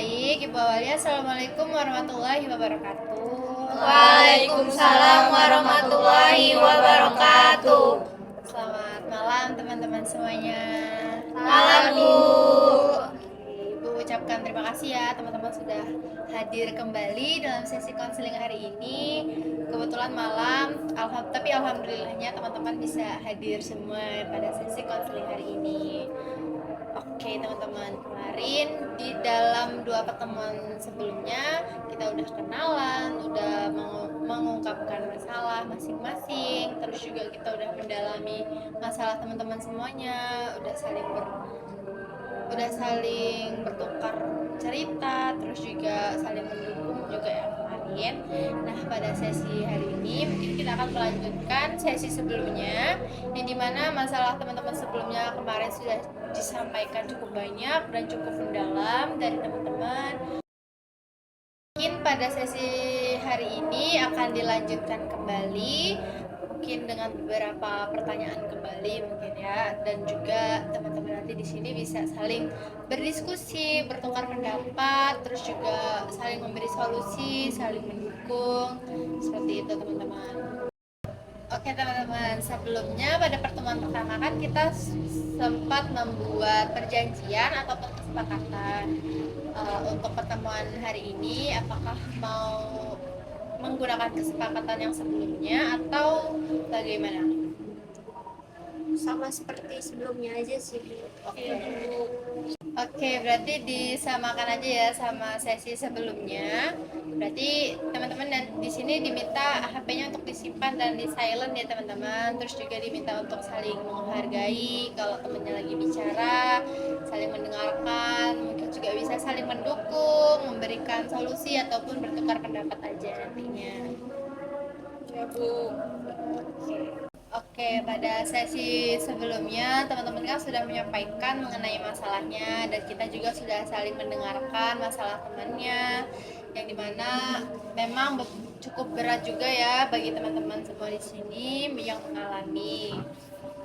baik. Ibu Awalia, Assalamualaikum warahmatullahi wabarakatuh. Waalaikumsalam warahmatullahi wabarakatuh. Selamat malam teman-teman semuanya. Malam Bu. Ibu ucapkan terima kasih ya teman-teman sudah hadir kembali dalam sesi konseling hari ini. Kebetulan malam, tapi alhamdulillahnya teman-teman bisa hadir semua pada sesi konseling hari ini. Oke teman-teman, kemarin di dalam 2 pertemuan sebelumnya kita udah kenalan, udah mengungkapkan masalah masing-masing, terus juga kita udah mendalami masalah teman-teman semuanya, udah saling bertukar cerita, terus juga saling mendukung juga ya kemarin. Nah pada sesi hari ini mungkin kita akan melanjutkan sesi sebelumnya, yang dimana masalah teman-teman sebelumnya kemarin sudah disampaikan cukup banyak dan cukup mendalam dari teman-teman. Mungkin pada sesi hari ini akan dilanjutkan kembali, mungkin dengan beberapa pertanyaan kembali mungkin ya, dan juga teman-teman nanti di sini bisa saling berdiskusi, bertukar pendapat, terus juga saling memberi solusi, saling mendukung, seperti itu teman-teman. Oke teman-teman, sebelumnya pada pertemuan pertama kan kita sempat membuat perjanjian ataupun kesepakatan. Untuk pertemuan hari ini, apakah mau menggunakan kesepakatan yang sebelumnya atau bagaimana? Sama seperti sebelumnya aja sih Bu. Oke, berarti disamakan aja ya sama sesi sebelumnya. Berarti teman-teman dan di sini diminta HP-nya untuk disimpan dan di silent ya teman-teman. Terus juga diminta untuk saling menghargai kalau temannya lagi bicara, saling mendengarkan, mungkin juga bisa saling mendukung, memberikan solusi ataupun bertukar pendapat aja nantinya. Ya Bu. Oke, pada sesi sebelumnya teman-teman kan sudah menyampaikan mengenai masalahnya dan kita juga sudah saling mendengarkan masalah temannya, yang dimana memang cukup berat juga ya bagi teman-teman semua di sini yang mengalami.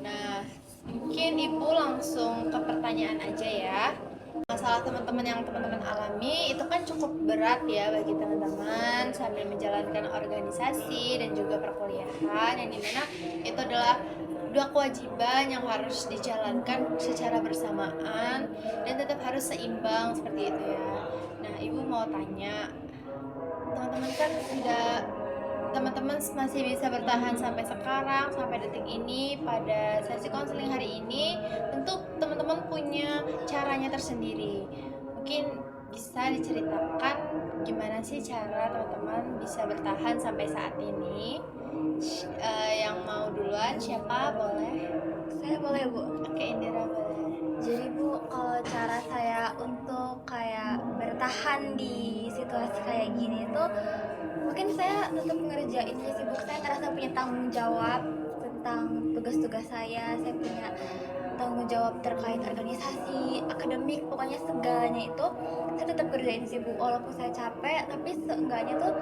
Nah, mungkin Ibu langsung ke pertanyaan aja ya. Masalah teman-teman yang teman-teman alami itu kan cukup berat ya bagi teman-teman sambil menjalankan organisasi dan juga perkuliahan, yang dimana itu adalah 2 kewajiban yang harus dijalankan secara bersamaan dan tetap harus seimbang seperti itu ya. Nah, Ibu mau tanya, teman-teman kan teman-teman masih bisa bertahan sampai sekarang, sampai detik ini pada sesi konseling hari ini. Tentu teman-teman punya caranya tersendiri. Mungkin bisa diceritakan gimana sih cara teman-teman bisa bertahan sampai saat ini. Yang mau duluan siapa? Boleh? Saya boleh Bu. Oke, Indira boleh. Jadi Bu, kalau cara saya untuk kayak bertahan di situasi kayak gini tuh, mungkin saya tetap ngerjain aja sih Bu. Saya ngerasa punya tanggung jawab tentang tugas-tugas saya punya tanggung jawab terkait organisasi, akademik, pokoknya segalanya itu saya tetap kerjain sih Bu. Walaupun saya capek, tapi seenggaknya tuh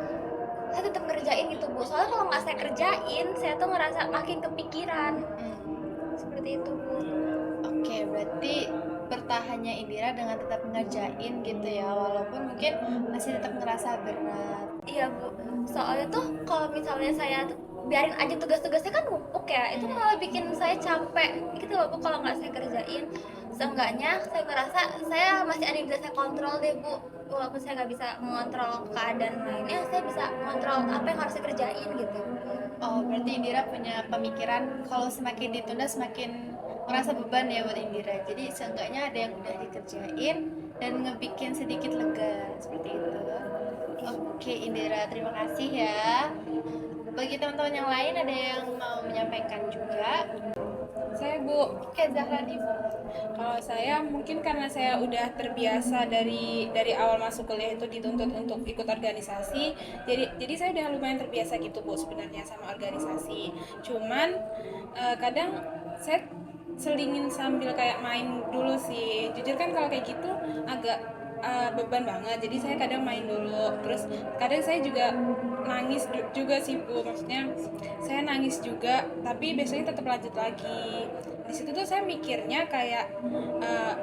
saya tetap ngerjain gitu Bu. Soalnya kalau nggak saya kerjain, saya tuh ngerasa makin kepikiran. Seperti itu Bu. Oke, berarti bertahannya Indira dengan tetap ngerjain gitu ya, walaupun mungkin masih tetap ngerasa berat. Iya Bu, soalnya tuh kalau misalnya saya biarin aja tugas-tugasnya kan numpuk ya, itu malah bikin saya capek gitu loh Bu kalau nggak saya kerjain. Seenggaknya saya ngerasa saya masih ada yang bisa saya kontrol deh Bu. Walaupun saya nggak bisa mengontrol keadaan lainnya, saya bisa mengontrol apa yang harus saya kerjain gitu. Oh, berarti Indira punya pemikiran kalau semakin ditunda semakin merasa beban ya buat Indira. Jadi seenggaknya ada yang udah dikerjain dan ngebikin sedikit lega seperti itu. Oke, Indira, terima kasih ya. Bagi teman-teman yang lain ada yang mau menyampaikan juga? Saya Bu, Oke, Zahra Ibu. kalau saya mungkin karena saya udah terbiasa dari awal masuk kuliah itu dituntut untuk ikut organisasi, jadi saya udah lumayan terbiasa gitu Bu sebenarnya sama organisasi. Cuman kadang saya selingin sambil kayak main dulu sih. Jujur kan kalau kayak gitu agak beban banget, jadi saya kadang main dulu, terus kadang saya juga nangis juga sih Bu, maksudnya saya nangis juga tapi biasanya tetap lanjut lagi. Di situ tuh saya mikirnya kayak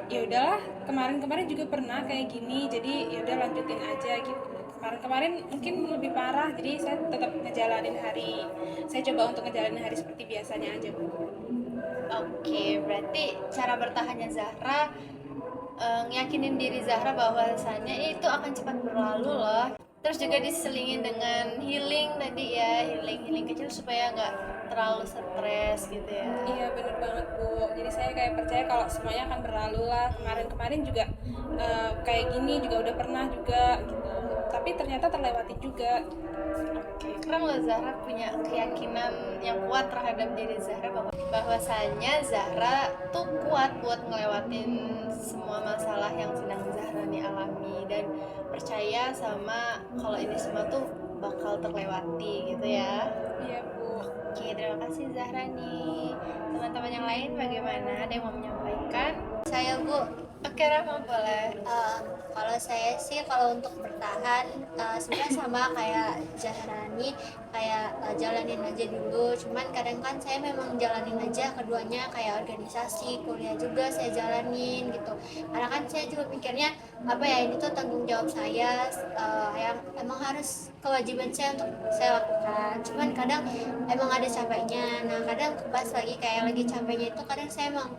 ya udahlah, kemarin-kemarin juga pernah kayak gini, jadi ya udah lanjutin aja gitu. Kemarin-kemarin mungkin lebih parah, jadi saya tetap ngejalanin hari, saya coba untuk ngejalanin hari seperti biasanya aja Bu. Oke, berarti cara bertahannya Zahra ngeyakinin diri Zahra bahwasannya itu akan cepat berlalu loh. Terus juga diselingin dengan healing tadi ya, healing kecil supaya nggak terlalu stres gitu ya. Iya bener banget Bu, jadi saya kayak percaya kalau semuanya akan berlalu lah. Kemarin-kemarin juga kayak gini juga udah pernah juga gitu, tapi ternyata terlewati juga. Oke, keren loh Zahra punya keyakinan yang kuat terhadap diri Zahra bahwasanya Zahra tuh kuat buat ngelewatin semua masalah yang sedang Zahra nih alami, dan percaya sama kalau ini semua tuh bakal terlewati gitu ya. Iya Bu. Oke, terima kasih Zahra nih. Teman-teman yang lain bagaimana? Ada yang mau menyampaikan? Saya Bu, Oke, Rahma boleh. kalau saya sih kalau untuk bertahan sebenarnya sama kayak Zahrani, kayak jalanin aja dulu. Cuman kadang kan saya memang jalanin aja keduanya, kayak organisasi, kuliah juga saya jalanin gitu. Karena kan saya juga mikirnya apa ya, ini tuh tanggung jawab saya, yang emang harus kewajiban saya untuk saya lakukan. Cuman kadang emang ada capeknya. Nah kadang pas lagi kayak lagi capeknya itu kadang saya emang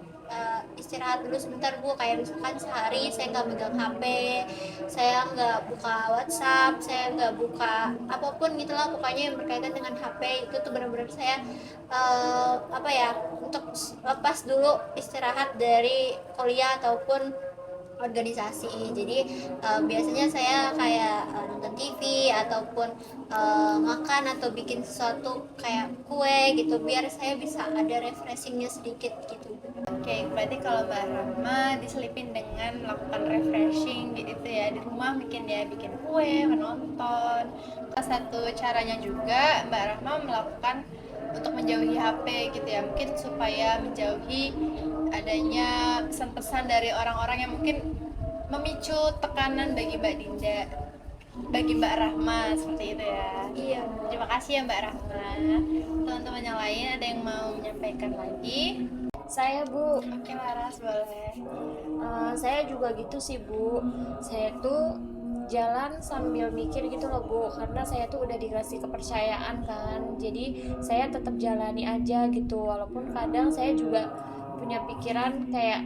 istirahat dulu sebentar Bu, kayak misalkan sehari saya nggak megang HP, saya nggak buka WhatsApp, saya nggak buka apapun gitulah pokoknya yang berkaitan dengan HP. Itu tuh benar-benar saya apa ya, untuk lepas dulu istirahat dari kuliah ataupun organisasi. Jadi biasanya saya kayak nonton TV ataupun makan atau bikin sesuatu kayak kue gitu biar saya bisa ada refreshingnya sedikit gitu. Oke, berarti kalau Mbak Rahma diselipin dengan melakukan refreshing gitu ya di rumah, bikin kue, menonton. Salah satu caranya juga Mbak Rahma melakukan untuk menjauhi HP gitu ya, mungkin supaya menjauhi adanya pesan-pesan dari orang-orang yang mungkin memicu tekanan bagi Mbak Dinda, bagi Mbak Rahma seperti itu ya. Iya. Terima kasih ya Mbak Rahma. Teman-teman yang lain ada yang mau menyampaikan lagi? Saya Bu, Oke Laras boleh. saya juga gitu sih Bu. Saya tuh jalan sambil mikir gitu loh Bu, karena saya tuh udah dikasih kepercayaan kan, jadi saya tetap jalani aja gitu. Walaupun kadang saya juga punya pikiran kayak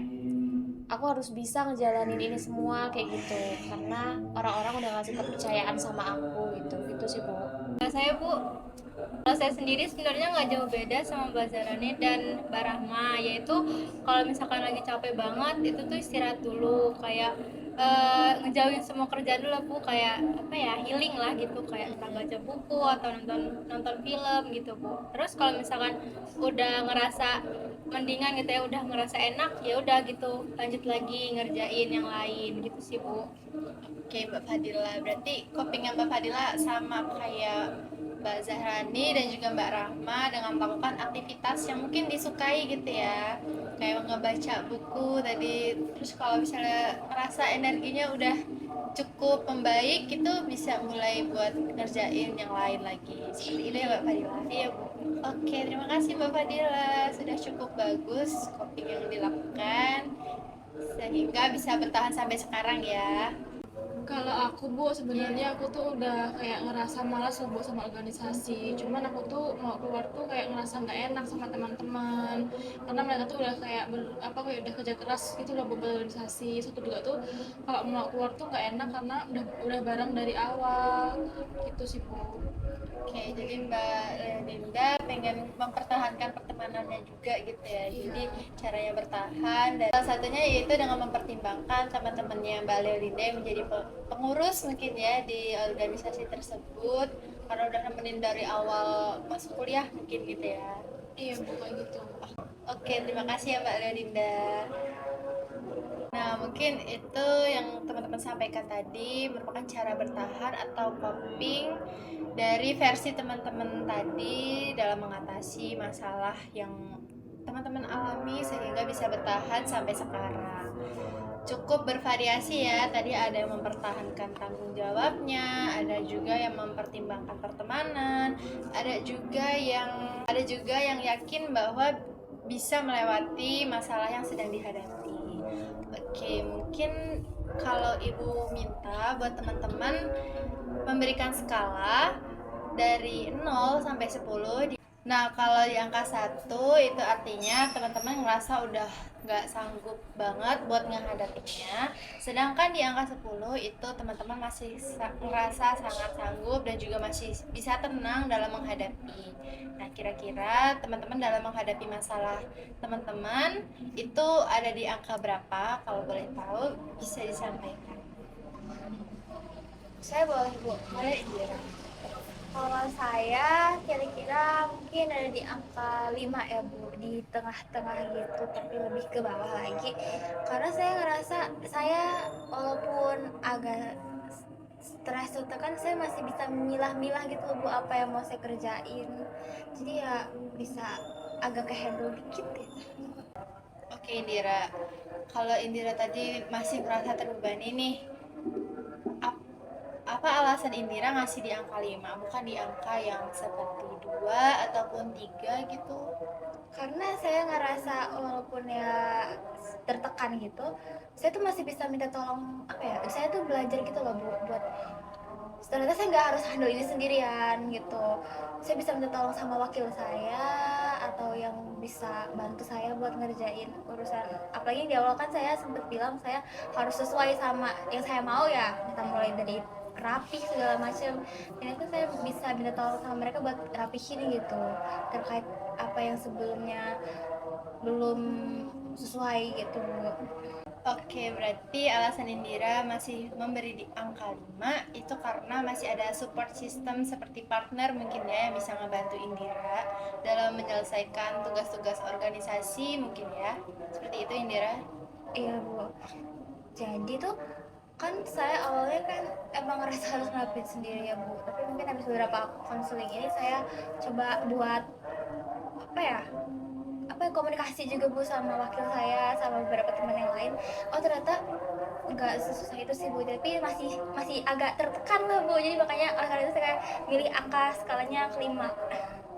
aku harus bisa ngejalanin ini semua kayak gitu, karena orang-orang udah ngasih kepercayaan sama aku gitu sih Bu. Nah, saya Bu, kalau saya sendiri sebenarnya nggak jauh beda sama Mbak Zarani dan Mbak Rahma, yaitu kalau misalkan lagi capek banget itu tuh istirahat dulu, kayak ngejauhin semua kerjaan dulu Bu, kayak apa ya, healing lah gitu, kayak entah baca buku atau nonton nonton film gitu Bu. Terus kalau misalkan udah ngerasa mendingan gitu ya, udah ngerasa enak, ya udah gitu lanjut lagi ngerjain yang lain gitu sih Bu. Oke Mbak Fadila, berarti copingnya Mbak Fadila sama kayak Mbak Zahrani dan juga Mbak Rahma dengan melakukan aktivitas yang mungkin disukai gitu ya, kayak ngebaca buku tadi. Terus kalau misalnya ngerasa energinya udah cukup membaik itu bisa mulai buat ngerjain yang lain lagi seperti itu ya Mbak Fadila. Iya Bu. Oke, terima kasih Mbak Fadila, sudah cukup bagus coping yang dilakukan sehingga bisa bertahan sampai sekarang ya. Kalau aku Bu, sebenarnya aku tuh udah kayak ngerasa malas loh Bu sama organisasi. Cuman aku tuh mau keluar tuh kayak ngerasa nggak enak sama teman-teman. Karena mereka tuh udah kayak kayak udah kerja keras gitu loh berorganisasi. Satu juga tuh kalau mau keluar tuh nggak enak karena udah bareng dari awal. Gitu sih Bu. Oke, jadi Mbak Linda pengen mempertahankan pertemanannya juga gitu ya. Jadi caranya bertahan, dan salah satunya yaitu dengan mempertimbangkan teman-temannya Mbak Linda yang menjadi pengurus mungkin ya di organisasi tersebut, karena udah nemenin dari awal masuk kuliah mungkin gitu ya. Iya Bu, kayak gitu. Oke, terima kasih ya Mbak Linda. Nah, mungkin itu yang teman-teman sampaikan tadi merupakan cara bertahan atau coping dari versi teman-teman tadi dalam mengatasi masalah yang teman-teman alami sehingga bisa bertahan sampai sekarang. cukup bervariasi ya. Tadi ada yang mempertahankan tanggung jawabnya, ada juga yang mempertimbangkan pertemanan, ada juga yang yakin bahwa bisa melewati masalah yang sedang dihadapi. Oke, mungkin kalau Ibu minta buat teman-teman memberikan skala dari 0 sampai 10. Nah, kalau di angka 1 itu artinya teman-teman ngerasa udah nggak sanggup banget buat menghadapinya. Sedangkan di angka 10 itu teman-teman masih ngerasa sangat sanggup dan juga masih bisa tenang dalam menghadapi. Nah, kira-kira teman-teman dalam menghadapi masalah teman-teman itu ada di angka berapa? Kalau boleh tahu bisa disampaikan. Saya boleh Bu. Boleh, Indira. Kalau saya kira-kira mungkin ada di angka 5 ya Bu, di tengah-tengah gitu, tapi lebih ke bawah lagi. Karena saya ngerasa saya walaupun agak stres atau tekan, saya masih bisa memilah-milah gitu loh Bu apa yang mau saya kerjain. Jadi ya bisa agak ke-handle dikit gitu. Oke, Indira. Kalau Indira tadi masih merasa terbebani nih, apa alasan Indira ngasih di angka 5, bukan di angka yang seperti 2 ataupun 3 gitu? Karena saya ngerasa walaupun ya tertekan gitu, saya tuh masih bisa minta tolong apa ya, saya tuh belajar gitu loh Bu, buat ternyata saya nggak harus handle ini sendirian gitu. Saya bisa minta tolong sama wakil saya atau yang bisa bantu saya buat ngerjain urusan, apalagi di awal kan saya sempat bilang saya harus sesuai sama yang saya mau ya, kita mulai dari rapi segala macam, dan itu saya bisa minta tolong sama mereka buat rapihin gitu terkait apa yang sebelumnya belum sesuai gitu Bu. Oke, berarti alasan Indira masih memberi di angka 5 itu karena masih ada support system seperti partner mungkin ya yang bisa ngebantu Indira dalam menyelesaikan tugas-tugas organisasi mungkin ya. Seperti itu Indira. Iya Bu, jadi tuh kan saya awalnya kan emang ngerasa harus ngelakuin sendiri ya Bu, tapi mungkin habis beberapa konseling ini saya coba buat apa ya, komunikasi juga Bu sama wakil saya sama beberapa teman yang lain. Oh ternyata nggak sesusah itu sih Bu, tapi masih agak tertekan lah Bu, jadi makanya oleh karena itu saya kayak milih angka skalanya kelima.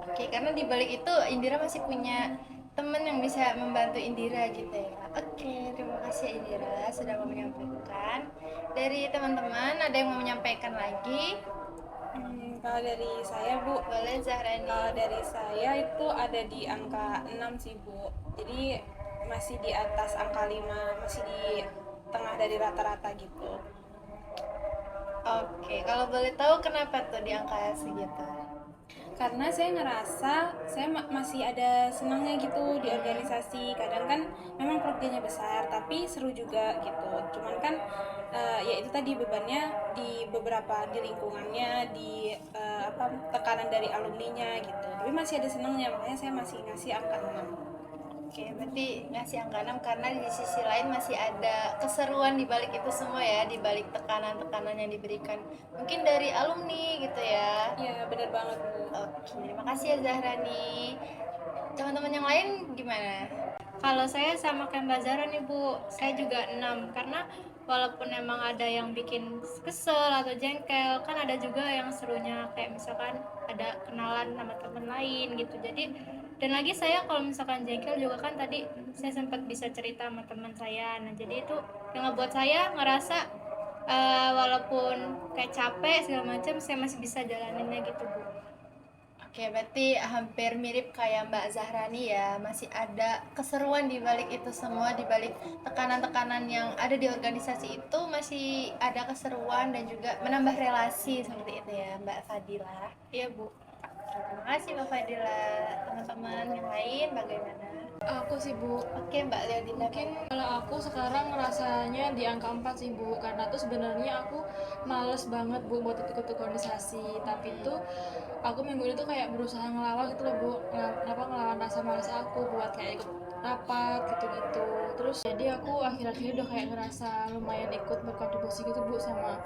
Oke, karena di balik itu Indira masih punya teman yang bisa membantu Indira gitu ya. Oke, terima kasih Indira sudah mau menyampaikan. Dari teman-teman ada yang mau menyampaikan lagi? Kalau dari saya Bu, Boleh Zahrani. kalau dari saya itu ada di angka 6 sih Bu. Jadi masih di atas angka 5, masih di tengah dari rata-rata gitu. Oke, kalau boleh tahu kenapa tuh di angka segitu? Karena saya ngerasa saya masih ada senangnya gitu di organisasi. Kadang kan memang proyeknya besar tapi seru juga gitu, cuman kan ya itu tadi bebannya di beberapa di lingkungannya, di tekanan dari alumninya gitu, tapi masih ada senangnya, makanya saya masih ngasih angka 6. Oke, berarti ngasih angka 6 karena di sisi lain masih ada keseruan di balik itu semua ya, di balik tekanan-tekanan yang diberikan mungkin dari alumni gitu ya. Iya benar banget Bu. Oke, terima kasih ya Zahrani. Teman-teman yang lain gimana? Kalau saya sama kayak Mbak Zahra nih Bu, saya juga 6 karena walaupun emang ada yang bikin kesel atau jengkel, kan ada juga yang serunya kayak misalkan ada kenalan sama teman lain gitu. Jadi dan lagi saya kalau misalkan jengkel juga kan tadi saya sempat bisa cerita sama teman saya. Nah, jadi itu yang ngebuat saya ngerasa walaupun kayak capek segala macam saya masih bisa jalaninnya gitu Bu. Oke, berarti hampir mirip kayak Mbak Zahrani ya, masih ada keseruan di balik itu semua, di balik tekanan-tekanan yang ada di organisasi itu masih ada keseruan dan juga menambah relasi seperti itu ya Mbak Fadila. Iya Bu. Terima kasih Mbak Fadila. Teman-teman yang lain bagaimana? Aku sih Bu, Oke Mbak Leodina. mungkin kalau aku sekarang ngerasanya di angka 4 sih Bu, karena tuh sebenarnya aku males banget Bu buat ikut organisasi, tapi tuh aku minggu ini tuh kayak berusaha ngelawan gitu loh Bu, ngelawan rasa males aku buat kayak ikut rapat gitu-gitu. Terus jadi aku akhir-akhir udah kayak ngerasa lumayan ikut berkontribusi gitu Bu sama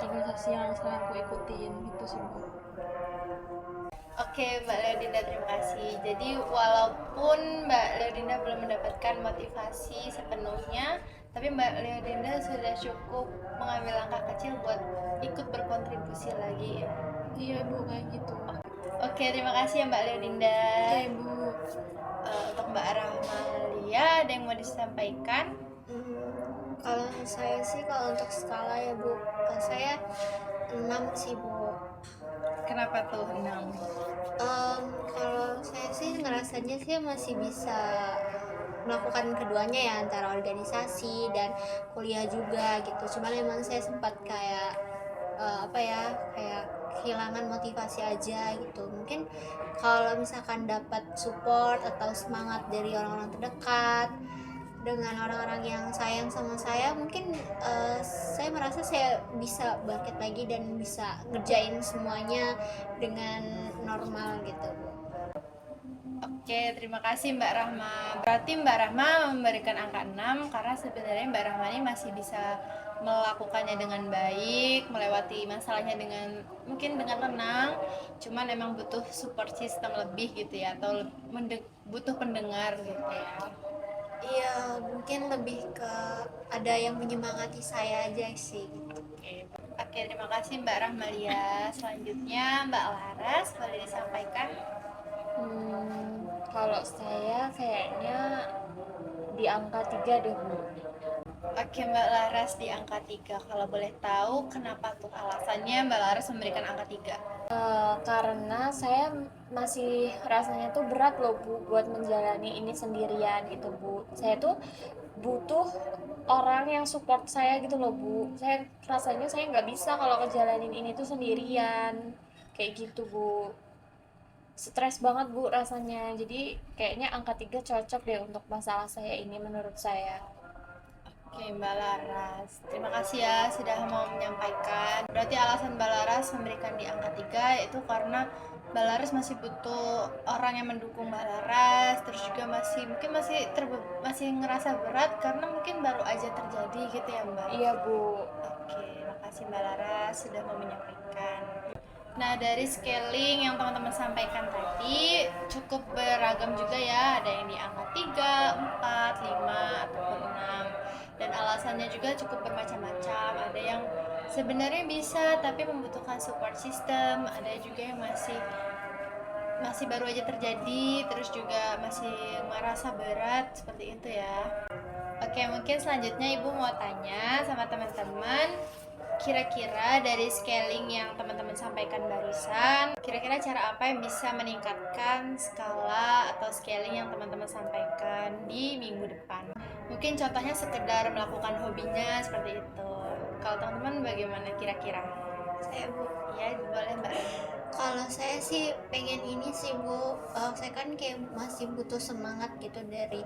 organisasi yang sekarang aku ikutin gitu sih Bu. Oke Mbak Leodinda, terima kasih. Jadi walaupun Mbak Leodinda belum mendapatkan motivasi sepenuhnya, tapi Mbak Leodinda sudah cukup mengambil langkah kecil buat ikut berkontribusi lagi ya. Iya Bu, kayak gitu. Oke, terima kasih ya Mbak Leodinda. Oke Bu. Untuk Mbak Rahmalia ada yang mau disampaikan? Kalau saya sih, kalau untuk skala ya Bu, saya 6 sih Bu. Kenapa tuh 6? Kalau saya sih ngerasanya sih masih bisa melakukan keduanya ya, antara organisasi dan kuliah juga gitu. Cuman memang saya sempat kayak kayak kehilangan motivasi aja gitu. Mungkin kalau misalkan dapat support atau semangat dari orang-orang terdekat, dengan orang-orang yang sayang sama saya, mungkin saya merasa saya bisa bangkit lagi dan bisa ngerjain semuanya dengan normal gitu. Oke, terima kasih Mbak Rahma. Berarti Mbak Rahma memberikan angka 6 karena sebenarnya Mbak Rahma ini masih bisa melakukannya dengan baik, melewati masalahnya mungkin dengan tenang, cuman emang butuh support system lebih gitu ya, atau butuh pendengar gitu ya. Iya, mungkin lebih ke ada yang menyemangati saya aja sih. Oke, terima kasih Mbak Rahmalia. Selanjutnya Mbak Laras, boleh disampaikan? Kalau saya kayaknya di angka 3 deh Bu. Oke Mbak Laras di angka 3. Kalau boleh tahu kenapa tuh alasannya Mbak Laras memberikan angka 3? Karena saya masih rasanya tuh berat loh Bu buat menjalani ini sendirian gitu Bu. Saya tuh butuh orang yang support saya gitu loh Bu. Saya rasanya saya nggak bisa kalau ngejalanin ini tuh sendirian kayak gitu Bu. Stres banget Bu rasanya. Jadi kayaknya angka 3 cocok deh untuk masalah saya ini menurut saya. Oke Mbak Laras, terima kasih ya sudah mau menyampaikan. Berarti alasan Mbak Laras memberikan di angka 3 yaitu karena Mbak Laras masih butuh orang yang mendukung Mbak Laras, terus juga masih ngerasa berat karena mungkin baru aja terjadi gitu ya Mbak. Iya Bu. Oke, makasih Mbak Laras sudah mau menyampaikan. Nah, dari scaling yang teman-teman sampaikan tadi cukup beragam juga ya. Ada yang di angka 3, 4, 5, ataupun 6. Dan alasannya juga cukup bermacam-macam. Ada yang sebenarnya bisa tapi membutuhkan support system. Ada juga yang masih baru aja terjadi, terus juga masih merasa berat seperti itu ya. Oke, mungkin selanjutnya Ibu mau tanya sama teman-teman, kira-kira dari scaling yang teman-teman sampaikan barusan, kira-kira cara apa yang bisa meningkatkan skala atau scaling yang teman-teman sampaikan di minggu depan? Mungkin contohnya sekedar melakukan hobinya seperti itu. Kalau teman-teman bagaimana kira-kira? Saya Bu, Ya, boleh Mbak. kalau saya sih pengen ini sih Bu, saya kan kayak masih butuh semangat gitu dari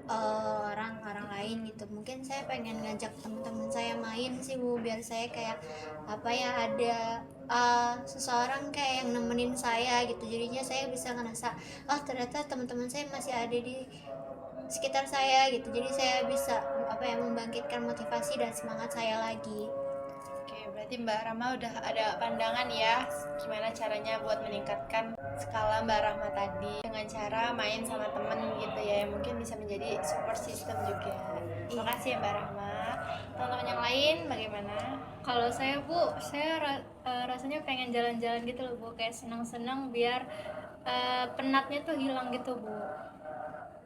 orang-orang lain gitu. Mungkin saya pengen ngajak teman-teman saya main sih Bu, biar saya kayak ada seseorang kayak yang nemenin saya gitu. Jadinya saya bisa ngerasa ternyata teman-teman saya masih ada di sekitar saya gitu. Jadi saya bisa membangkitkan motivasi dan semangat saya lagi. Oke, berarti Mbak Rahma udah ada pandangan ya gimana caranya buat meningkatkan skala Mbak Rahma tadi dengan cara main sama temen gitu ya, yang mungkin bisa menjadi support system juga. Terima kasih ya Mbak Rahma. Teman-teman yang lain bagaimana? Kalau saya Bu, saya rasanya pengen jalan-jalan gitu loh Bu, kayak senang-senang biar penatnya tuh hilang gitu Bu.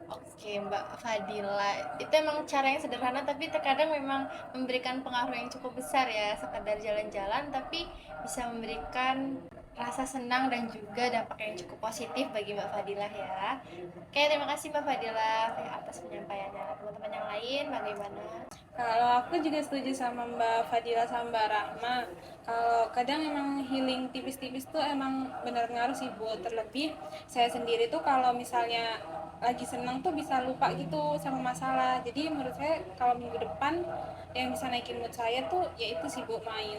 Oke Mbak Fadila, itu emang cara yang sederhana tapi terkadang memang memberikan pengaruh yang cukup besar ya. Sekedar jalan-jalan tapi bisa memberikan rasa senang dan juga dampak yang cukup positif bagi Mbak Fadila ya. Oke, terima kasih Mbak Fadila atas penyampaiannya. Teman-teman yang lain bagaimana? Kalau aku juga setuju sama Mbak Fadila sama Mbak Rahma. Kalau kadang emang healing tipis-tipis tuh emang bener ngaruh sih Bu. Terlebih saya sendiri tuh kalau misalnya lagi seneng tuh bisa lupa gitu sama masalah. Jadi menurut saya kalau minggu depan yang bisa naikin mood saya tuh yaitu sih Bu, main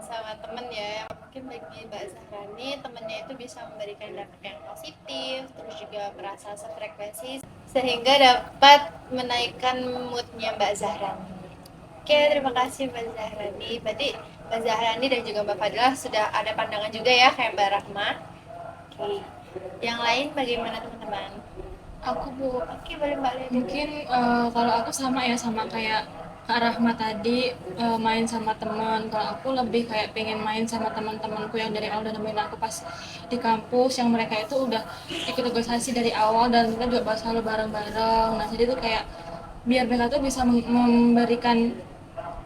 Sama temen ya, yang mungkin bagi Mbak Zahrani temennya itu bisa memberikan dampak yang positif, terus juga merasa sefrekuensi sehingga dapat menaikkan moodnya Mbak Zahrani. Oke, terima kasih Mbak Zahrani. Berarti Mbak Zahrani dan juga Mbak Fadila sudah ada pandangan juga ya kayak Mbak Rahma. Oke, yang lain bagaimana teman-teman? Aku Bu, Oke, boleh Mbak Lady. mungkin kalau aku sama ya, sama kayak Kak Rahma tadi, main sama teman. Kalau aku lebih kayak pengen main sama teman-temanku yang dari awal udah nemenin aku pas di kampus, yang mereka itu udah ikut organisasi dari awal dan kita juga selalu bareng-bareng. Nah jadi tuh kayak biar mereka tuh bisa memberikan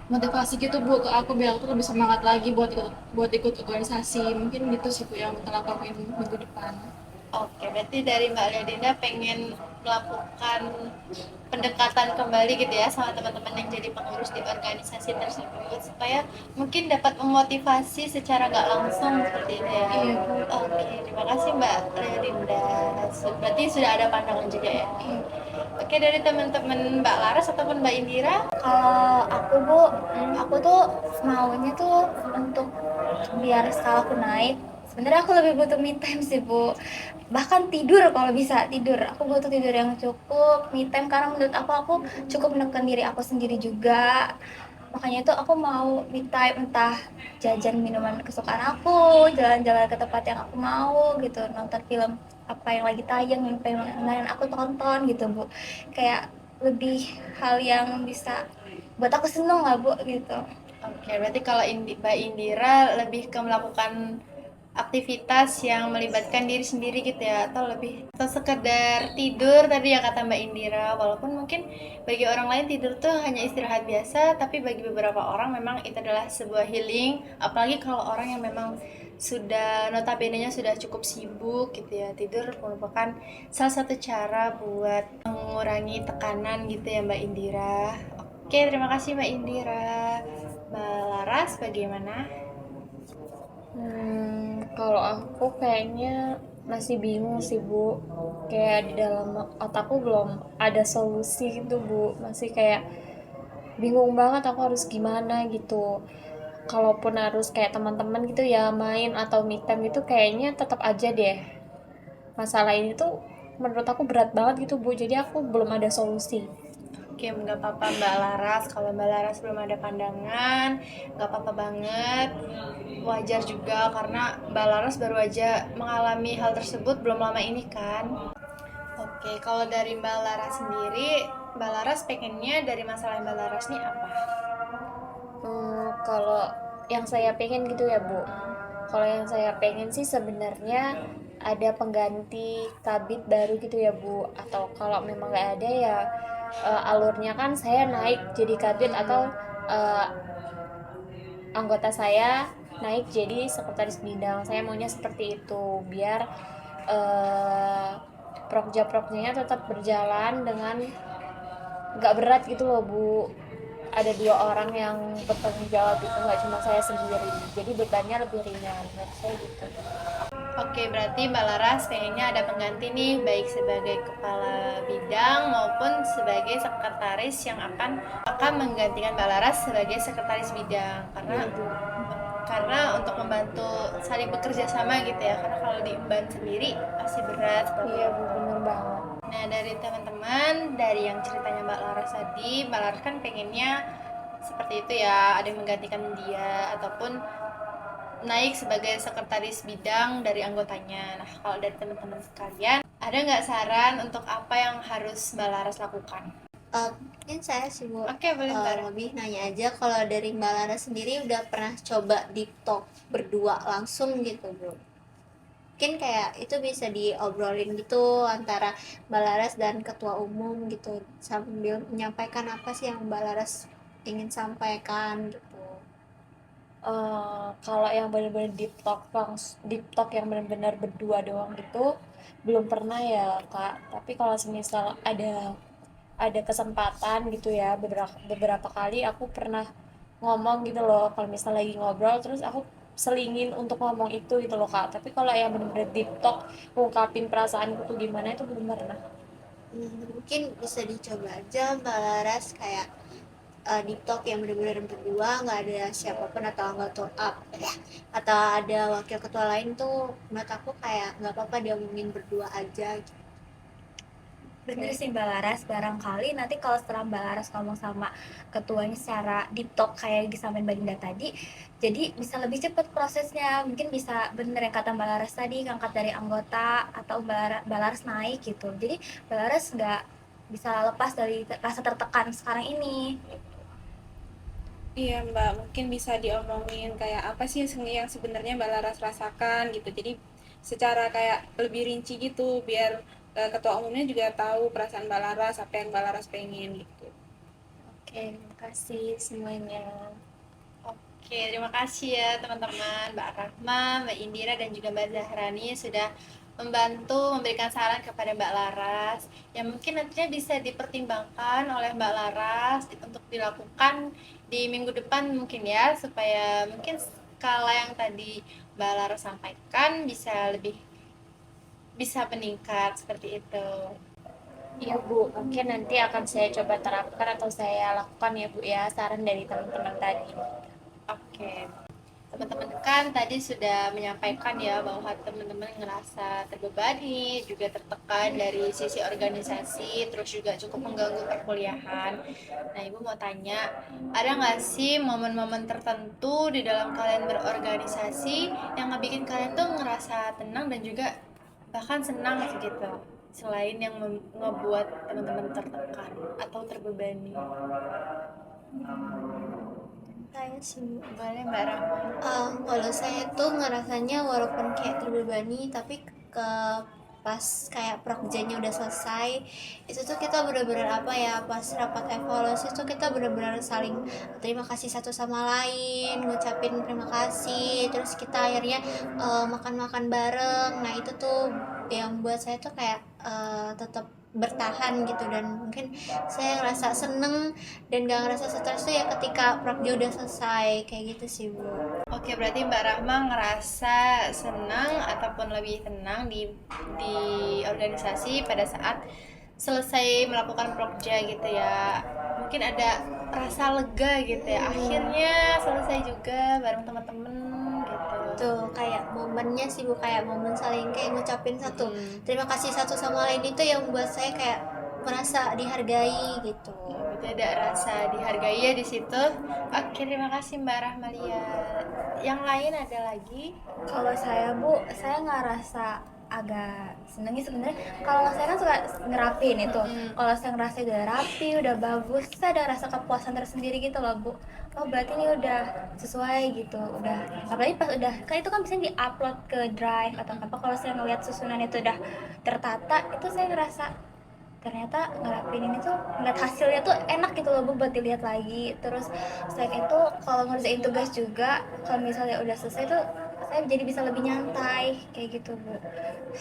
motivasi gitu Bu ke aku, biar aku tuh lebih semangat lagi buat ikut organisasi. Mungkin gitu sih Bu yang bakal aku lakuin minggu depan. Oke, berarti dari Mbak Ledinda pengen melakukan pendekatan kembali gitu ya sama teman-teman yang jadi pengurus di organisasi tersebut supaya mungkin dapat memotivasi secara nggak langsung seperti itu ya. Iya Bu. Oke, terima kasih Mbak Ledinda. Berarti sudah ada pandangan juga ya. Oke, dari teman-teman Mbak Laras ataupun Mbak Indira. Kalau aku Bu, aku tuh maunya tuh untuk biar skala aku naik. Sebenarnya aku lebih butuh me time sih Bu. Bahkan tidur kalau bisa tidur. Aku butuh tidur yang cukup, me time karena menurut aku cukup menekan diri aku sendiri juga. Makanya itu aku mau me time, entah jajan minuman kesukaan aku, jalan-jalan ke tempat yang aku mau gitu, nonton film apa yang lagi tayang, yang pengen aku tonton gitu Bu. Kayak lebih hal yang bisa buat aku seneng lah Bu gitu. Oke, berarti kalau Mbak Indira lebih ke melakukan aktivitas yang melibatkan diri sendiri gitu ya, atau sekedar tidur tadi ya kata Mbak Indira, walaupun mungkin bagi orang lain tidur tuh hanya istirahat biasa, tapi bagi beberapa orang memang itu adalah sebuah healing, apalagi kalau orang yang memang sudah notabene-nya sudah cukup sibuk gitu ya, tidur merupakan salah satu cara buat mengurangi tekanan gitu ya Mbak Indira. Oke, terima kasih Mbak Indira. Mbak Laras bagaimana? Kalau aku kayaknya masih bingung sih Bu. Kayak di dalam otakku belum ada solusi gitu Bu. Masih kayak bingung banget aku harus gimana gitu. Kalaupun harus kayak teman-teman gitu ya main atau meet time gitu kayaknya tetap aja deh. Masalah ini tuh menurut aku berat banget gitu Bu. Jadi aku belum ada solusi. Oke, nggak apa-apa Mbak Laras. Kalau Mbak Laras belum ada pandangan, nggak apa-apa banget. Wajar juga karena Mbak Laras baru aja mengalami hal tersebut belum lama ini kan. Oke, kalau dari Mbak Laras sendiri, Mbak Laras pengennya dari masalah Mbak Laras nih apa? Kalau yang saya pengen gitu ya Bu. Kalau yang saya pengen sih sebenarnya ada pengganti kabit baru gitu ya Bu. Atau kalau memang nggak ada ya alurnya kan saya naik jadi kabit atau eh, anggota saya naik jadi sekretaris bidang. Saya maunya seperti itu biar eh, prokja-prokjanya tetap berjalan dengan nggak berat gitu loh Bu. Ada 2 orang yang bertanggung jawab itu nggak cuma saya sendiri, jadi bebannya lebih ringan menurut saya gitu. Oke, berarti Mbak Laras pengennya ada pengganti nih, baik sebagai kepala bidang maupun sebagai sekretaris yang akan menggantikan Mbak Laras sebagai sekretaris bidang. Karena untuk membantu saling bekerja sama gitu ya. Karena kalau diemban sendiri pasti berat. Iya Bu, bener banget. Nah, dari teman-teman, dari yang ceritanya Mbak Laras tadi, Mbak Laras kan pengennya seperti itu ya, ada yang menggantikan dia ataupun naik sebagai sekretaris bidang dari anggotanya. Nah, kalau dari teman-teman sekalian, ada nggak saran untuk apa yang harus Mbak Laras lakukan? Mungkin saya sih Bu, Oke, boleh Mbak Laras. lebih nanya aja kalau dari Mbak Lara sendiri udah pernah coba deep talk berdua langsung gitu Bu. Mungkin kayak itu bisa diobrolin gitu antara Mbak Laras dan ketua umum gitu sambil menyampaikan apa sih yang Mbak Laras ingin sampaikan gitu. Kalau yang benar-benar deep talk yang benar-benar berdua doang gitu belum pernah ya Kak, tapi kalau semisal ada kesempatan gitu ya, beberapa kali aku pernah ngomong gitu loh, kalau misal lagi ngobrol terus aku selingin untuk ngomong itu gitu loh Kak, tapi kalau yang benar-benar deep talk ngungkapin perasaanku tuh gimana itu belum pernah. Mungkin bisa dicoba aja Mbak Laras kayak deep talk yang benar-benar berdua, nggak ada siapapun atau anggota atau ada wakil ketua lain tuh menurut aku kayak nggak apa-apa diomongin berdua aja gitu. Bener sih Mbak Laras, barangkali nanti kalau setelah Mbak Laras ngomong sama ketuanya secara deep talk kayak disampaikan Mbak Dinda tadi, jadi bisa lebih cepat prosesnya. Mungkin bisa bener yang kata Mbak Laras tadi, ngangkat dari anggota atau Mbak Laras naik gitu. Jadi Mbak Laras nggak bisa lepas dari rasa tertekan sekarang ini. Iya Mbak, mungkin bisa diomongin kayak apa sih yang sebenarnya Mbak Laras rasakan gitu. Jadi secara kayak lebih rinci gitu biar ketua umumnya juga tahu perasaan Mbak Laras, apa yang Mbak Laras pengen gitu. Oke, terima kasih semuanya. Oke, terima kasih ya teman-teman, Mbak Rahma, Mbak Indira, dan juga Mbak Zahrani sudah membantu memberikan saran kepada Mbak Laras yang mungkin nantinya bisa dipertimbangkan oleh Mbak Laras untuk dilakukan di minggu depan mungkin ya, supaya mungkin skala yang tadi Mbak Laras sampaikan bisa meningkat seperti itu. Iya Bu, mungkin nanti akan saya coba terapkan atau saya lakukan ya Bu ya, saran dari teman-teman tadi. Oke, teman-teman kan tadi sudah menyampaikan ya bahwa teman-teman ngerasa terbebani, juga tertekan dari sisi organisasi, terus juga cukup mengganggu perkuliahan. Nah, Ibu mau tanya, ada nggak sih momen-momen tertentu di dalam kalian berorganisasi yang ngebikin kalian tuh ngerasa tenang dan juga bahkan senang gitu, selain yang ngebuat teman-teman tertekan atau terbebani? Saya sih Boleh Mbak Rahma. kalau saya tuh ngerasanya walaupun kayak terbebani tapi ke pas kayak prokjanya udah selesai itu tuh kita benar-benar apa ya, pas rapat evaluasi tuh kita benar-benar saling terima kasih satu sama lain, ngucapin terima kasih, terus kita akhirnya makan-makan bareng. Nah itu tuh yang buat saya tuh kayak tetap bertahan gitu, dan mungkin saya ngerasa seneng dan gak ngerasa stres tuh ya ketika prokja udah selesai kayak gitu sih Bu. Oke, berarti Mbak Rahma ngerasa senang ataupun lebih tenang di organisasi pada saat selesai melakukan prokja gitu ya. Mungkin ada rasa lega gitu ya. Akhirnya selesai juga bareng teman-teman gitu. Tuh kayak momennya sih Bu, kayak momen saling kayak ngucapin satu terima kasih satu sama lain itu yang buat saya kayak merasa dihargai gitu. Berarti ada rasa dihargai ya di situ. Oke, terima kasih Mbak Rahmalia. Yang lain ada lagi? Kalau saya Bu, saya ngerasa agak senengnya sebenarnya kalau nggak saya kan suka ngerapin itu. Kalau saya ngerasa udah rapi, udah bagus, saya ada rasa kepuasan tersendiri gitu loh Bu. Oh berarti ini udah sesuai gitu, udah. Apalagi pas udah, kan itu kan bisa di-upload ke Drive atau apa. Kalau saya ngeliat susunan itu udah tertata, itu saya ngerasa ternyata ngerapin ini tuh ngeliat hasilnya tuh enak gitu loh Bu buat dilihat lagi. Terus selain itu kalau ngerjain tugas juga, kalau misalnya udah selesai tuh saya jadi bisa lebih nyantai kayak gitu Bu.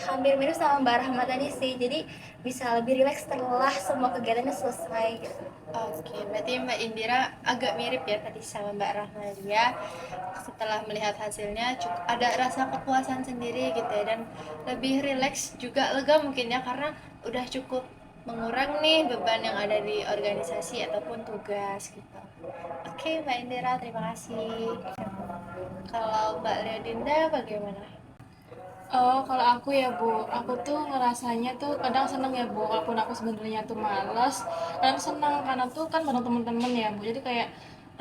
Hampir mirip sama Mbak Rahma tadi sih, jadi bisa lebih rileks setelah semua kegiatannya selesai gitu. Oke, berarti Mbak Indira agak mirip ya tadi sama Mbak Rahmalia. Setelah melihat hasilnya cukup ada rasa kepuasan sendiri gitu ya, dan lebih rileks juga lega mungkin ya, karena udah cukup mengurangi nih beban yang ada di organisasi ataupun tugas gitu. Oke Mbak Indira, terima kasih. Kalau Mbak Leodinda bagaimana? Oh, kalau aku ya Bu, aku tuh ngerasanya tuh kadang seneng ya Bu, walaupun aku sebenarnya tuh malas, kadang seneng karena tuh kan bareng temen-temen ya Bu, jadi kayak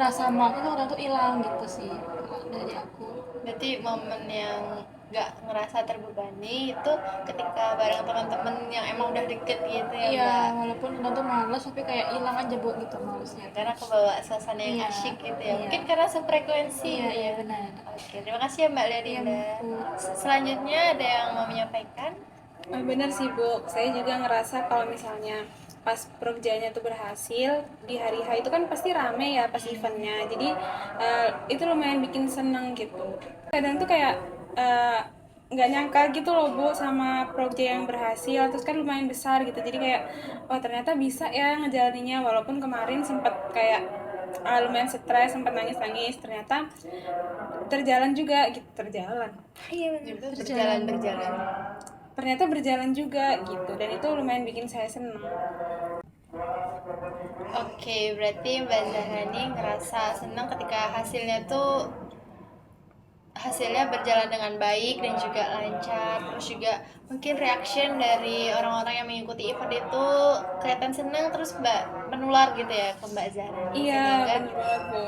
rasa malas tuh kadang tuh hilang gitu sih kalau dari aku. Berarti momen yang gak ngerasa terbebani itu ketika bareng teman-teman yang emang udah deket gitu ya Iya, Mbak? walaupun kadang tuh malas tapi kayak hilang aja Bu gitu malesnya. Karena kebawa suasana yang Iya, asyik gitu ya, iya. mungkin karena sefrekuensi Iya, gitu iya ya. benar. Oke, terima kasih ya Mbak Iya Leodinda. Bu. Selanjutnya ada yang mau menyampaikan? Bener sih Bu, saya juga ngerasa kalau misalnya pas progjanya tuh berhasil di hari H itu kan pasti rame ya pas eventnya, jadi itu lumayan bikin seneng gitu. Kadang tuh kayak nggak nyangka gitu loh Bu sama proyek yang berhasil, terus kan lumayan besar gitu, jadi kayak wah ternyata bisa ya ngejalaninnya, walaupun kemarin sempet kayak lumayan stres, sempat nangis-nangis, ternyata terjalan juga gitu, Iya benar. Berjalan-berjalan. ternyata berjalan juga gitu, dan itu lumayan bikin saya seneng. Oke, berarti Mbak Zahrani ngerasa senang ketika hasilnya tuh hasilnya berjalan dengan baik dan juga lancar. Terus juga mungkin reaction dari orang-orang yang mengikuti event itu kelihatan senang, terus Mbak menular gitu ya ke Mbak Zahra, Iya, sehingga bener banget Bu.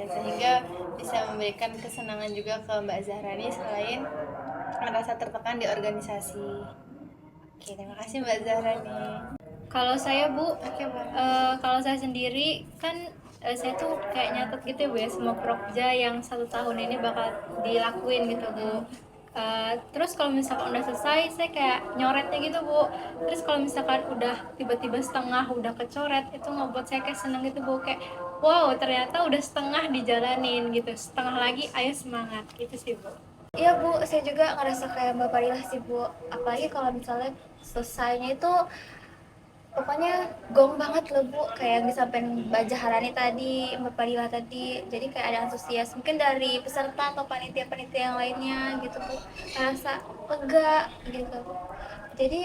sehingga bisa memberikan kesenangan juga ke Mbak Zahrani selain merasa tertekan di organisasi. Terima kasih Mbak Zahrani. Kalau saya Bu, Oke, Mbak. kalau saya sendiri kan saya tuh kayak nyatet gitu ya Bu ya, semua prokja yang 1 tahun ini bakal dilakuin gitu Bu. Terus kalau misalkan udah selesai, saya kayak nyoretnya gitu Bu. Terus kalau misalkan udah tiba-tiba setengah udah kecoret, itu ngebuat saya kayak seneng gitu Bu, kayak wow ternyata udah setengah dijalanin gitu, setengah lagi ayo semangat gitu sih Bu. Iya Bu, saya juga ngerasa kayak Mbak Parilah sih Bu. Apalagi kalau misalnya selesainya itu pokoknya gong banget loh Bu. Kayak yang disampaikan Mbak Jaharani tadi, Mbak Parilah tadi. Jadi kayak ada antusias mungkin dari peserta atau panitia-panitia yang lainnya gitu Bu. Ngerasa lega gitu. Jadi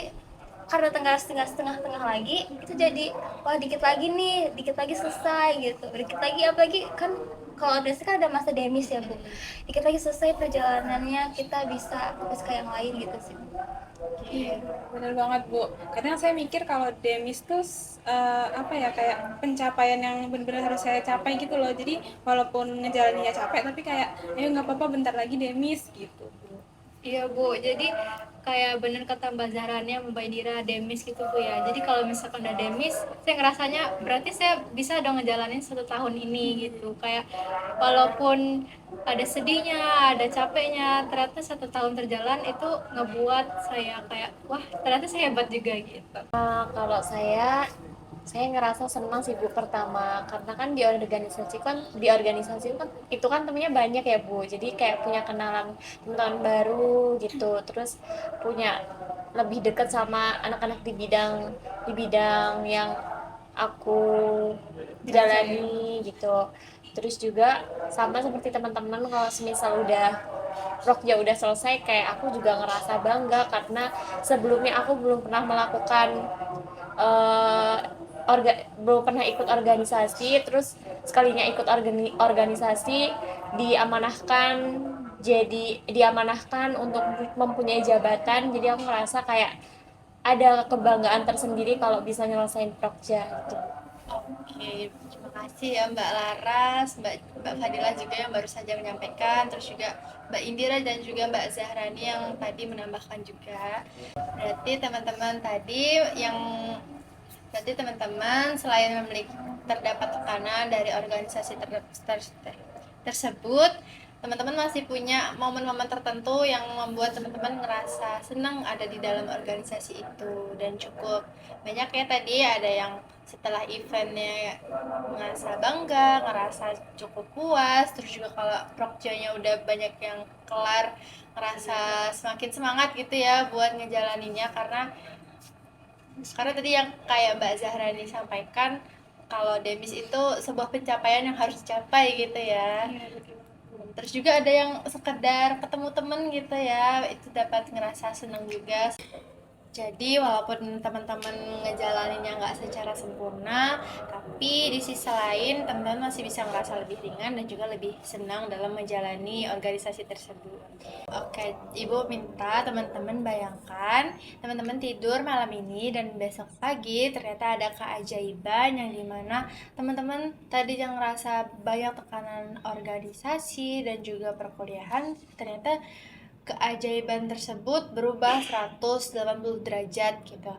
karena tinggal setengah lagi itu jadi wah dikit lagi nih, dikit lagi selesai gitu, dikit lagi apalagi kan kalau biasanya kan ada masa demis ya Bu, dikit lagi selesai perjalanannya kita bisa fokus ke yang lain gitu sih. Iya, bener banget Bu. Kadang saya mikir kalau demis tuh apa ya, kayak pencapaian yang benar-benar harus saya capai gitu loh. Jadi walaupun ngejalaninnya capek, tapi kayak ayo nggak apa-apa bentar lagi demis gitu Bu. Iya Bu, jadi kayak bener kata Mbak Zahrani, Mbak Dira, demis gitu Bu ya. Jadi kalau misalkan udah demis, saya ngerasanya berarti saya bisa dong ngejalanin 1 tahun ini gitu. Kayak walaupun ada sedihnya, ada capeknya, ternyata 1 tahun terjalan itu ngebuat saya kayak wah ternyata saya hebat juga gitu. Kalau saya ngerasa senang sih Bu, pertama karena kan di organisasi kan itu kan temennya banyak ya Bu, jadi kayak punya kenalan teman baru gitu, terus punya lebih dekat sama anak-anak di bidang yang aku jalani gitu. Terus juga sama seperti teman-teman, kalau semisal Rokja udah selesai, kayak aku juga ngerasa bangga karena sebelumnya aku belum pernah melakukan eh, belum pernah ikut organisasi, terus sekalinya ikut organisasi diamanahkan untuk mempunyai jabatan, jadi aku ngerasa kayak ada kebanggaan tersendiri kalau bisa nyelesain Prokja gitu. Oke, terima kasih ya Mbak Laras, Mbak Fadila juga yang baru saja menyampaikan, terus juga Mbak Indira dan juga Mbak Zahrani yang tadi menambahkan juga. Berarti teman-teman selain memiliki terdapat tekanan dari organisasi tersebut, teman-teman masih punya momen-momen tertentu yang membuat teman-teman ngerasa senang ada di dalam organisasi itu, dan cukup banyak ya tadi, ada yang setelah eventnya ngerasa bangga, ngerasa cukup puas, terus juga kalau prokjanya udah banyak yang kelar ngerasa semakin semangat gitu ya buat ngejalaninnya, karena tadi yang kayak Mbak Zahrani sampaikan, kalau demis itu sebuah pencapaian yang harus dicapai gitu ya. Terus juga ada yang sekedar ketemu temen gitu ya, itu dapat ngerasa seneng juga. Jadi walaupun teman-teman ngejalaninnya nggak secara sempurna, tapi di sisi lain teman-teman masih bisa ngerasa lebih ringan dan juga lebih senang dalam menjalani organisasi tersebut. Oke, Ibu minta teman-teman bayangkan teman-teman tidur malam ini dan besok pagi ternyata ada keajaiban yang dimana teman-teman tadi yang ngerasa banyak tekanan organisasi dan juga perkuliahan, ternyata keajaiban tersebut berubah 180 derajat gitu.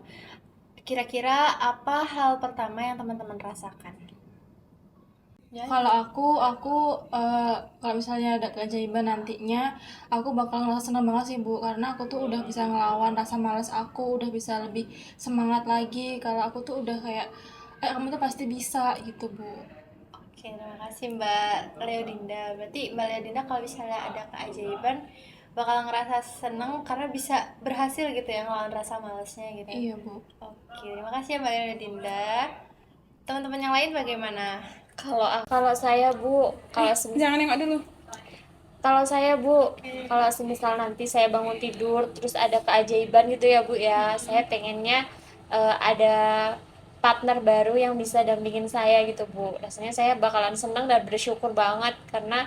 Kira-kira apa hal pertama yang teman-teman rasakan? Ya. Kalau aku kalau misalnya ada keajaiban nantinya, aku bakal ngerasa senang banget sih Bu, karena aku tuh udah bisa ngelawan rasa malas aku, udah bisa lebih semangat lagi. Kalau aku tuh udah kayak kamu tuh pasti bisa gitu Bu. Oke, terima kasih Mbak Leodinda. Berarti Mbak Leodinda kalau misalnya ada keajaiban bakal ngerasa seneng karena bisa berhasil gitu ya ngelawan rasa malasnya gitu. Iya Bu. Oke, terima kasih ya Mbak Leodinda. Teman-teman yang lain bagaimana? Kalau saya Bu, Jangan nengok dulu. kalau semisal nanti saya bangun tidur terus ada keajaiban gitu ya Bu ya, saya pengennya ada partner baru yang bisa dampingin saya gitu Bu. Rasanya saya bakalan senang dan bersyukur banget karena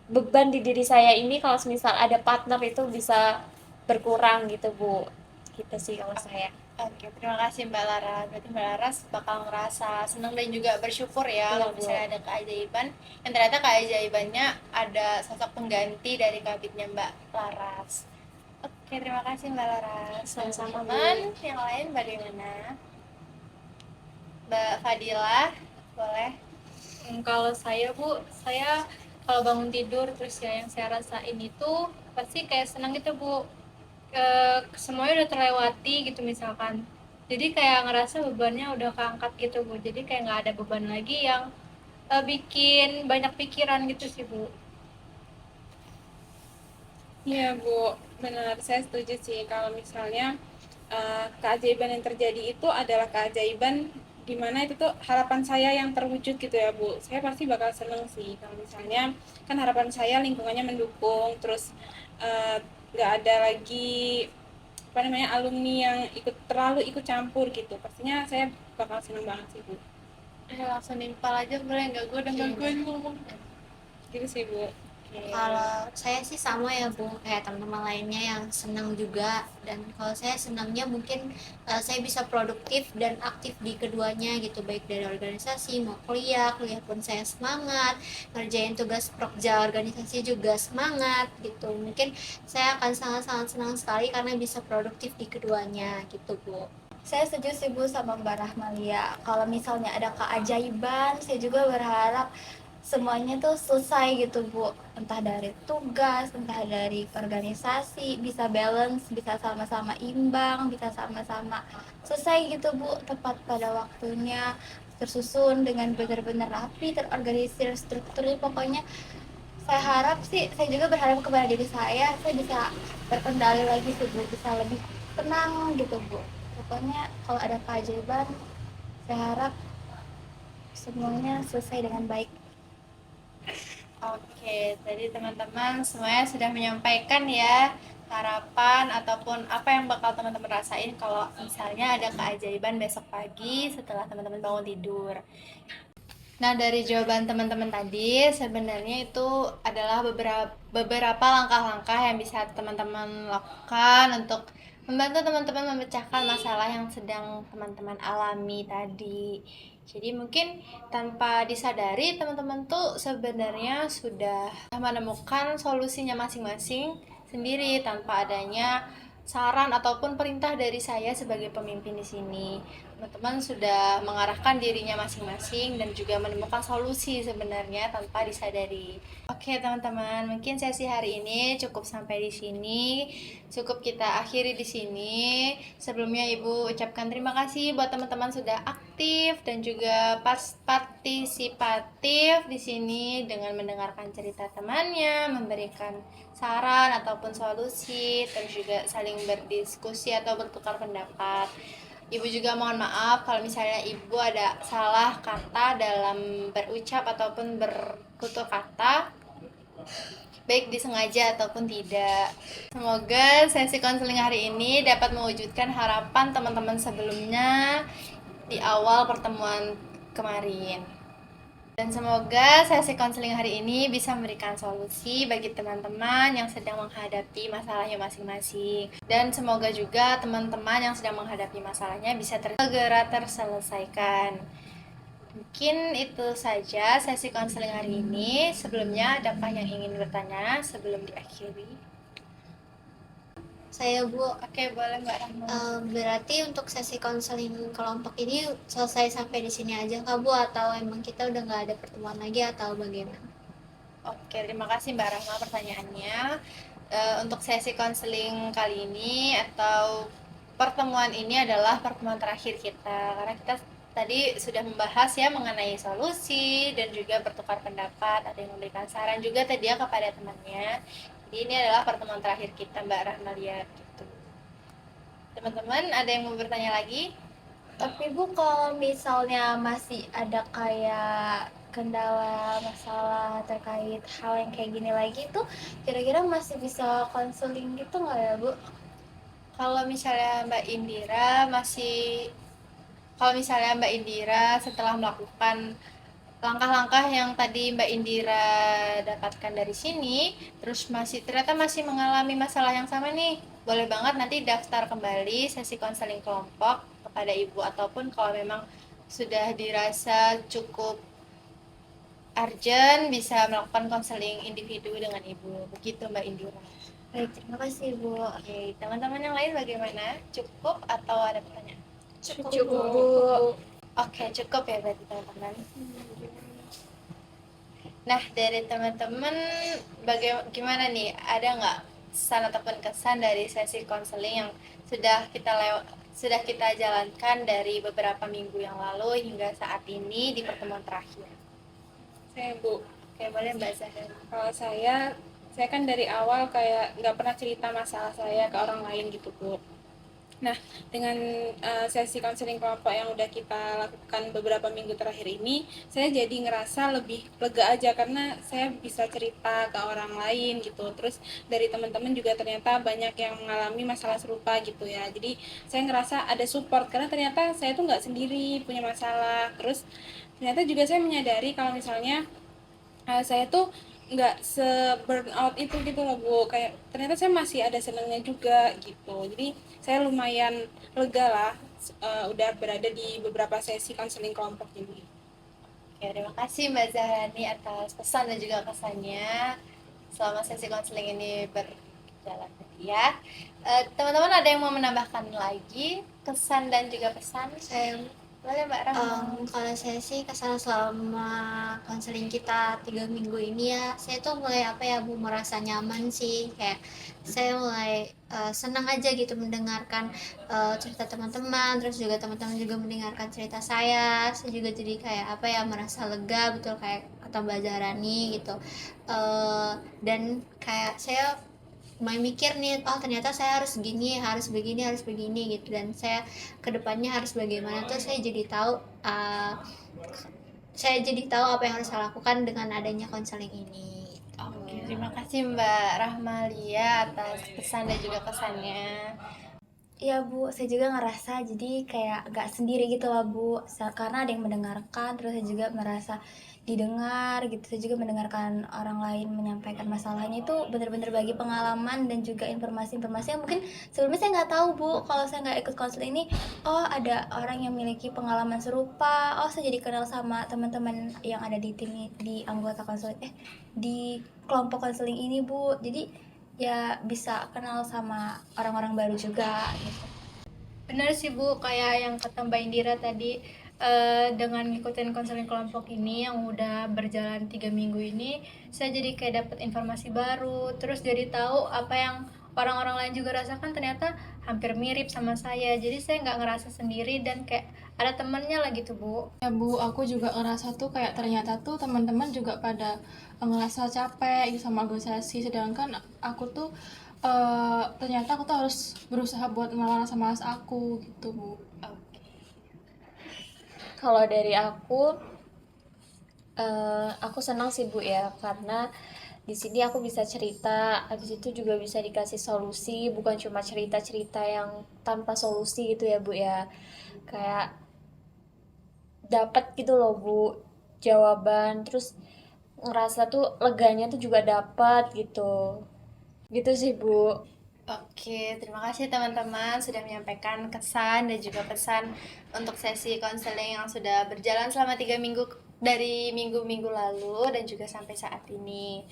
beban di diri saya ini kalau misal ada partner itu bisa berkurang gitu Bu, gitu sih kalau saya. Oke, terima kasih Mbak Laras. Berarti Mbak Laras bakal ngerasa senang dan juga bersyukur ya Iya kalau Bu. misalnya ada keajaiban. Dan ternyata keajaibannya ada sosok pengganti dari kabitnya Mbak Laras. Oke, terima kasih Mbak Laras. Sama-sama, Bu. Teman yang lain bagaimana? Mbak Fadila, boleh? Kalau saya Bu, saya kalau bangun tidur terus ya yang saya rasain itu pasti kayak senang gitu Bu. Semuanya udah terlewati gitu misalkan. Jadi kayak ngerasa bebannya udah keangkat gitu Bu. Jadi kayak nggak ada beban lagi yang bikin banyak pikiran gitu sih Bu. Iya Bu, benar. Saya setuju sih kalau misalnya keajaiban yang terjadi itu adalah keajaiban dimana itu tuh harapan saya yang terwujud gitu ya Bu. Saya pasti bakal seneng sih kalau misalnya kan harapan saya lingkungannya mendukung, terus eh, nggak ada lagi apa namanya alumni yang terlalu ikut campur gitu. Pastinya saya bakal seneng banget sih Bu. Langsung nimpal aja boleh nggak? Gue udah gangguin ngomong. Gitu sih Bu. Kalau saya sih sama ya Bu, kayak teman-teman lainnya yang senang juga. Dan kalau saya senangnya mungkin saya bisa produktif dan aktif di keduanya gitu, baik dari organisasi mau kuliah pun saya semangat, ngerjain tugas prokja organisasi juga semangat gitu. Mungkin saya akan sangat-sangat senang sekali karena bisa produktif di keduanya gitu Bu. Saya setuju sih Bu sama Mbak Rahmalia. Kalau misalnya ada keajaiban, saya juga berharap semuanya tuh selesai gitu Bu, entah dari tugas, entah dari organisasi, bisa balance, bisa sama-sama imbang, bisa sama-sama selesai gitu Bu, tepat pada waktunya, tersusun dengan benar-benar rapi, terorganisir, strukturnya. Pokoknya saya harap sih, saya juga berharap kepada diri saya bisa berkendali lagi sih Bu, bisa lebih tenang gitu Bu. Pokoknya kalau ada keajaiban, saya harap semuanya selesai dengan baik. Oke, tadi teman-teman semuanya sudah menyampaikan ya harapan ataupun apa yang bakal teman-teman rasain kalau misalnya ada keajaiban besok pagi setelah teman-teman bangun tidur. Nah, dari jawaban teman-teman tadi, sebenarnya itu adalah beberapa langkah-langkah yang bisa teman-teman lakukan untuk membantu teman-teman memecahkan masalah yang sedang teman-teman alami tadi. Jadi mungkin tanpa disadari teman-teman tuh sebenarnya sudah menemukan solusinya masing-masing sendiri tanpa adanya saran ataupun perintah dari saya sebagai pemimpin di sini. Teman-teman sudah mengarahkan dirinya masing-masing dan juga menemukan solusi sebenarnya tanpa disadari. Oke, teman-teman, mungkin sesi hari ini cukup sampai di sini. Cukup kita akhiri di sini. Sebelumnya Ibu ucapkan terima kasih buat teman-teman sudah aktif dan juga partisipatif di sini dengan mendengarkan cerita temannya, memberikan saran ataupun solusi, terus juga saling berdiskusi atau bertukar pendapat. Ibu juga mohon maaf kalau misalnya Ibu ada salah kata dalam berucap ataupun bertutur kata, baik disengaja ataupun tidak. Semoga sesi konseling hari ini dapat mewujudkan harapan teman-teman sebelumnya di awal pertemuan kemarin. Dan semoga sesi konseling hari ini bisa memberikan solusi bagi teman-teman yang sedang menghadapi masalahnya masing-masing. Dan semoga juga teman-teman yang sedang menghadapi masalahnya bisa segera terselesaikan. Mungkin itu saja sesi konseling hari ini. Sebelumnya, adakah yang ingin bertanya sebelum diakhiri? Saya Bu, Oke, boleh Mbak Rahma. berarti untuk sesi konseling kelompok ini selesai sampai di sini aja Kak Bu, atau emang kita udah nggak ada pertemuan lagi atau bagaimana? Oke, terima kasih Mbak Rahma pertanyaannya. Untuk sesi konseling kali ini atau pertemuan ini adalah pertemuan terakhir kita karena kita tadi sudah membahas ya mengenai solusi dan juga bertukar pendapat, ada yang memberikan saran juga tadi ya kepada temannya. Jadi ini adalah pertemuan terakhir kita Mbak Rahmalia gitu. Teman-teman ada yang mau bertanya lagi? Tapi Bu, kalau misalnya masih ada kayak kendala masalah terkait hal yang kayak gini lagi tuh, kira-kira masih bisa konseling gitu nggak ya Bu? Kalau misalnya Mbak Indira setelah melakukan langkah-langkah yang tadi Mbak Indira dapatkan dari sini, terus ternyata masih mengalami masalah yang sama nih, boleh banget nanti daftar kembali sesi konseling kelompok kepada ibu, ataupun kalau memang sudah dirasa cukup urgent bisa melakukan konseling individu dengan ibu. Begitu Mbak Indira. Baik, terima kasih Bu. Oke, teman-teman yang lain bagaimana? Cukup atau ada pertanyaan? Cukup, Bu. Oke, cukup ya berarti teman-teman. Nah, dari teman-teman bagaimana nih? Ada nggak pesan ataupun kesan dari sesi konseling yang sudah kita jalankan dari beberapa minggu yang lalu hingga saat ini di pertemuan terakhir? Saya Bu, Oke, boleh Mbak Zahra. kalau saya kan dari awal kayak nggak pernah cerita masalah saya ke orang lain gitu Bu. Nah, dengan sesi konseling kelompok yang udah kita lakukan beberapa minggu terakhir ini, saya jadi ngerasa lebih lega aja karena saya bisa cerita ke orang lain gitu. Terus dari teman-teman juga ternyata banyak yang mengalami masalah serupa gitu ya. Jadi saya ngerasa ada support karena ternyata saya tuh nggak sendiri punya masalah. Terus ternyata juga saya menyadari kalau misalnya saya tuh nggak se-burn out itu gitu loh Bu, kayak ternyata saya masih ada senangnya juga gitu. Jadi saya lumayan lega lah udah berada di beberapa sesi konseling kelompok ini. Oke, terima kasih Mbak Zahrani atas pesan dan juga kesannya selama sesi konseling ini berjalan ya. Teman-teman ada yang mau menambahkan lagi kesan dan juga pesan? Boleh Mbak Rahma. Kalau saya sih kesan selama konseling kita 3 minggu ini ya, saya tuh mulai Bu, merasa nyaman sih, kayak saya mulai senang aja gitu mendengarkan cerita teman-teman, terus juga teman-teman juga mendengarkan cerita saya juga jadi kayak merasa lega betul kayak kata Mbak Zahrani gitu. Dan kayak saya mulai mikir nih, ternyata saya harus begini gitu, dan saya kedepannya harus bagaimana tuh saya jadi tahu apa yang harus saya lakukan dengan adanya konseling ini. Oke, terima kasih Mbak Rahmalia atas pesan dan juga kesannya. Iya Bu, saya juga ngerasa jadi kayak gak sendiri gitu lah Bu, karena ada yang mendengarkan, terus saya juga merasa didengar gitu. Saya juga mendengarkan orang lain menyampaikan masalahnya, itu benar-benar bagi pengalaman dan juga informasi-informasi yang mungkin sebelumnya saya nggak tahu Bu. Kalau saya nggak ikut konseling ini, oh ada orang yang memiliki pengalaman serupa, oh saya jadi kenal sama teman-teman yang ada di tim, di anggota konseling, di kelompok konseling ini Bu. Jadi ya bisa kenal sama orang-orang baru juga gitu. Benar sih Bu, kayak yang kata Mbak Indira tadi, dengan ngikutin konseling kelompok ini yang udah berjalan 3 minggu ini, saya jadi kayak dapat informasi baru, terus jadi tahu apa yang orang-orang lain juga rasakan ternyata hampir mirip sama saya. Jadi saya nggak ngerasa sendiri dan kayak ada temennya lah gitu Bu. Ya Bu, aku juga ngerasa tuh kayak ternyata tuh teman-teman juga pada ngerasa capek gitu sama organisasi, sedangkan aku tuh ternyata aku tuh harus berusaha buat ngelawan rasa malas aku gitu Bu. Kalau dari aku senang sih Bu ya, karena di sini aku bisa cerita, habis itu juga bisa dikasih solusi, bukan cuma cerita-cerita yang tanpa solusi gitu ya Bu ya. Kayak dapat gitu loh Bu jawaban, terus ngerasa tuh leganya tuh juga dapat gitu. Gitu sih Bu. Oke, terima kasih teman-teman sudah menyampaikan kesan dan juga pesan untuk sesi konseling yang sudah berjalan selama 3 minggu dari minggu-minggu lalu dan juga sampai saat ini.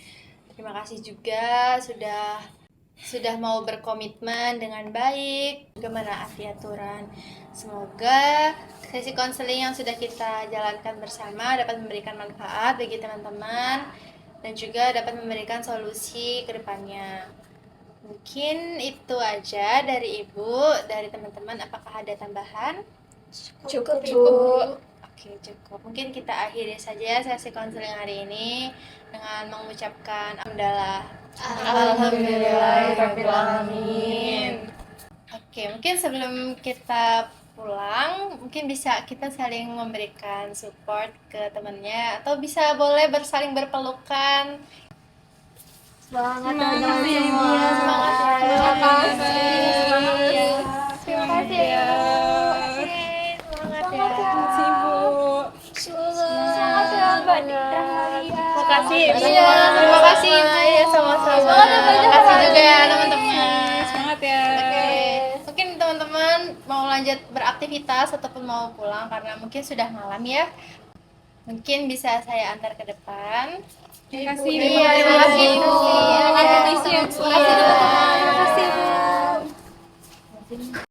Terima kasih juga sudah mau berkomitmen dengan baik, juga menaati aturan. Semoga sesi konseling yang sudah kita jalankan bersama dapat memberikan manfaat bagi teman-teman dan juga dapat memberikan solusi ke depannya. Mungkin itu aja dari Ibu, dari teman-teman. Apakah ada tambahan? Cukup Bu. Oke, cukup. Mungkin kita akhiri saja sesi konseling hari ini dengan mengucapkan Alhamdulillahirrahmanirrahim. Oke, mungkin sebelum kita pulang, mungkin bisa kita saling memberikan support ke temannya, atau bisa boleh saling berpelukan. Semangat teman-teman semua. Semangat ya. Terima kasih. Semangat ya. Terima kasih ya. Oke, semangat ya. Terima kasih Bu. Semangat ya Mbak. banget. Makasih. Iya, terima kasih Ibu. Iya, sama-sama. Terima kasih juga ya teman-teman. Semangat ya. Oke, mungkin teman-teman mau lanjut beraktivitas ataupun mau pulang karena mungkin sudah malam ya. Mungkin bisa saya antar ke depan. Terima kasih. Iya, terima kasih Bu. Terima kasih ya, Bu. Terima kasih teman-teman. Terima kasih Bu.